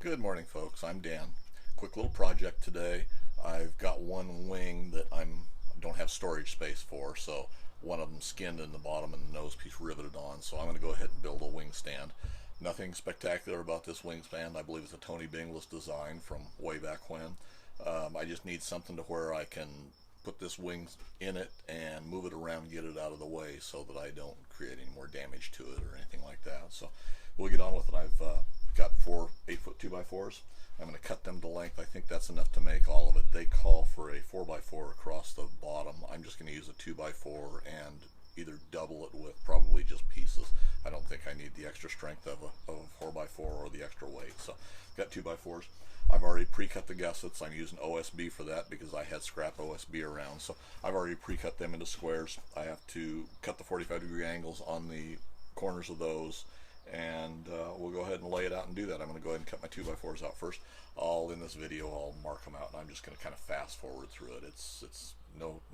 Good morning, folks. I'm Dan. Quick little project today. I've got one wing that I don't have storage space for, so one of them skinned in the bottom and the nose piece riveted on, so I'm going to go ahead and build a wing stand. Nothing spectacular about this wing stand. I believe it's a Tony Binglis design from way back when. I just need something to where I can put this wing in it and move it around and get it out of the way so that I don't create any more damage to it or anything like that. So we'll get on with it. I've got four 8-foot 2x4s. I'm going to cut them to length. I think that's enough to make all of it. They call for a 4x4 across the bottom. I'm just going to use a 2x4 and either double it with probably just pieces. I don't think I need the extra strength of a 4x4 or the extra weight. So I've got 2x4s. I've already pre-cut the gussets. I'm using OSB for that because I had scrap OSB around. So I've already pre-cut them into squares. I have to cut the 45-degree angles on the corners of those, and we'll go ahead and lay it out and do that. I'm going to go ahead and cut my 2x4s out first. In this video, I'll mark them out, and I'm just going to kind of fast forward through it. It's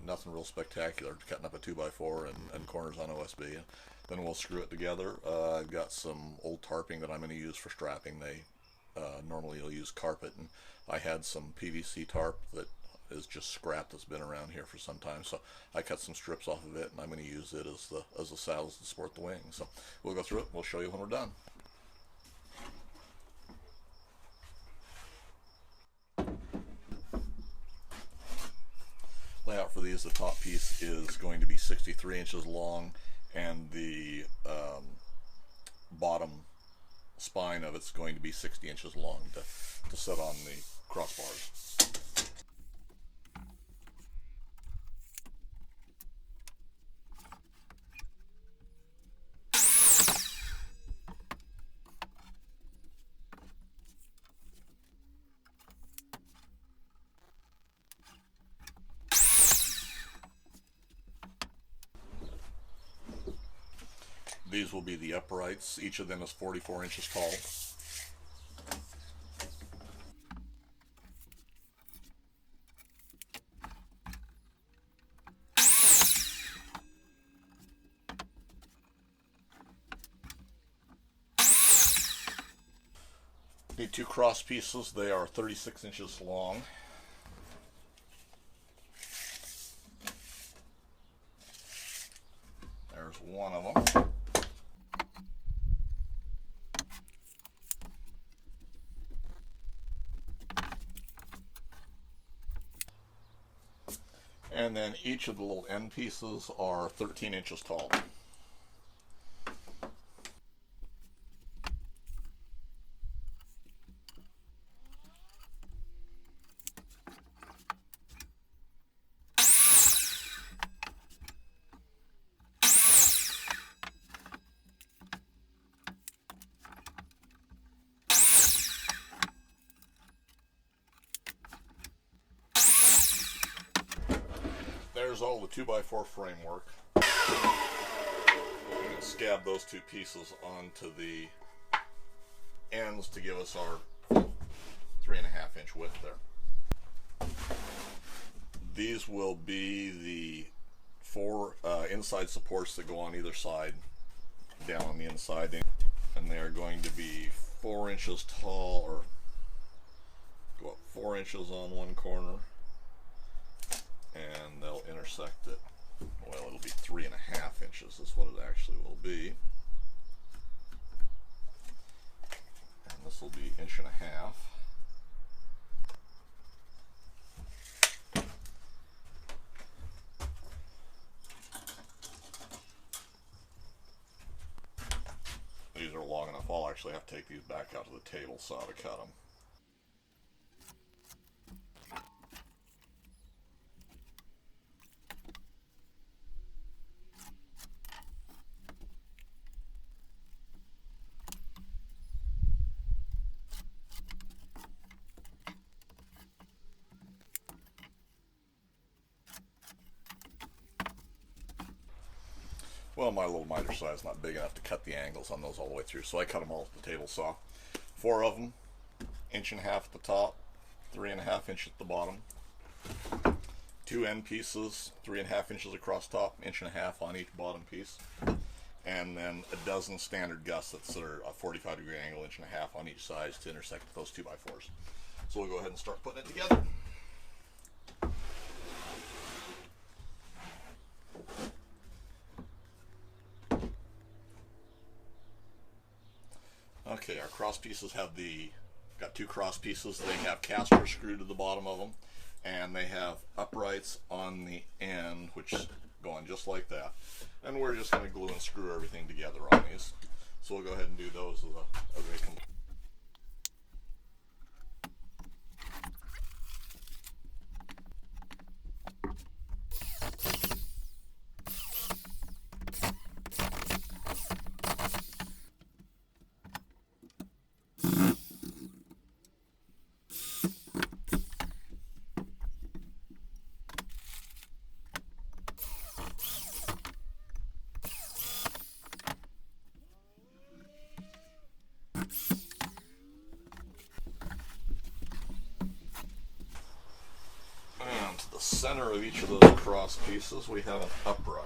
nothing real spectacular, cutting up a 2x4 and corners on OSB. And then we'll screw it together. I've got some old tarping that I'm going to use for strapping. Normally you'll use carpet, and I had some PVC tarp that is just scrap that's been around here for some time, so I cut some strips off of it, and I'm going to use it as the saddles to support the wing. So we'll go through it. We'll show you when we're done. Layout for these: the top piece is going to be 63 inches long, and the bottom spine of it's going to be 60 inches long to set on the crossbars. These will be the uprights. Each of them is 44 inches tall. Need two cross pieces. They are 36 inches long. There's one of them. And then each of the little end pieces are 13 inches tall. There's all the 2x4 framework. We're going to scab those two pieces onto the ends to give us our 3.5 inch width there. These will be the four inside supports that go on either side, down on the inside, and they are going to be 4 inches tall, or go up 4 inches on one corner, and they'll intersect it. Well, it'll be 3.5 inches is what it actually will be. And this will be 1.5 inches. These are long enough. I'll actually have to take these back out to the table saw to cut them. Well, my little miter saw is not big enough to cut the angles on those all the way through, so I cut them all at the table saw. 4 of them, 1.5 inches at the top, 3.5 inches at the bottom. 2 end pieces, 3.5 inches across top, 1.5 inches on each bottom piece. and then a dozen standard gussets that are a 45-degree angle, 1.5 inches on each side to intersect with those 2x4s. So we'll go ahead and start putting it together. Okay, our cross pieces got 2 cross pieces. They have casters screwed to the bottom of them, and they have uprights on the end, which go on just like that. And we're just going to glue and screw everything together on these. So we'll go ahead and do those as they come. And to the center of each of those cross pieces, we have an upright.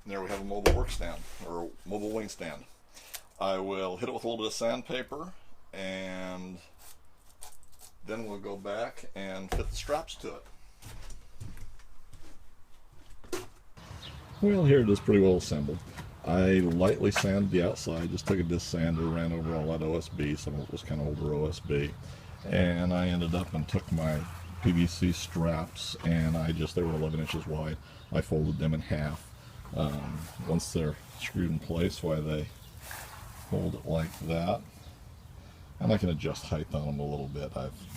And there we have a mobile work stand, or mobile wing stand. I will hit it with a little bit of sandpaper, and then we'll go back and fit the straps to it. Well, here it is pretty well assembled. I lightly sanded the outside, just took a disc sander, ran over all that OSB, some of it was kind of older OSB, and I ended up and took my PVC straps, and they were 11 inches wide. I folded them in half. Once they're screwed in place, they hold it like that, and I can adjust height on them a little bit.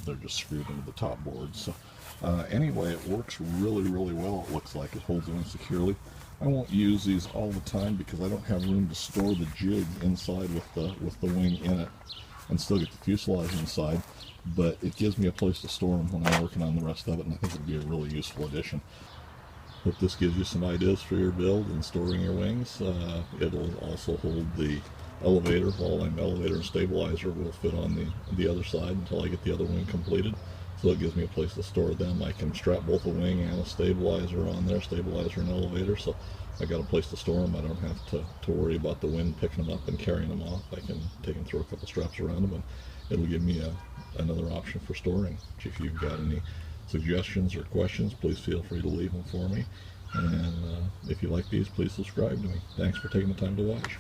They're just screwed into the top board. So anyway, it works really, really well. It looks like it holds the wing securely. I won't use these all the time because I don't have room to store the jig inside with the wing in it, and still get the fuselage inside. But it gives me a place to store them when I'm working on the rest of it, and I think it'll be a really useful addition. Hope this gives you some ideas for your build and storing your wings. It'll also hold the elevator. All my elevator and stabilizer will fit on the other side until I get the other wing completed. So it gives me a place to store them. I can strap both a wing and a stabilizer on there, stabilizer and elevator. So I got a place to store them. I don't have to worry about the wind picking them up and carrying them off. I can take them through a couple straps around them, and it'll give me another option for storing. If you've got any suggestions or questions, please feel free to leave them for me. And if you like these, please subscribe to me. Thanks for taking the time to watch.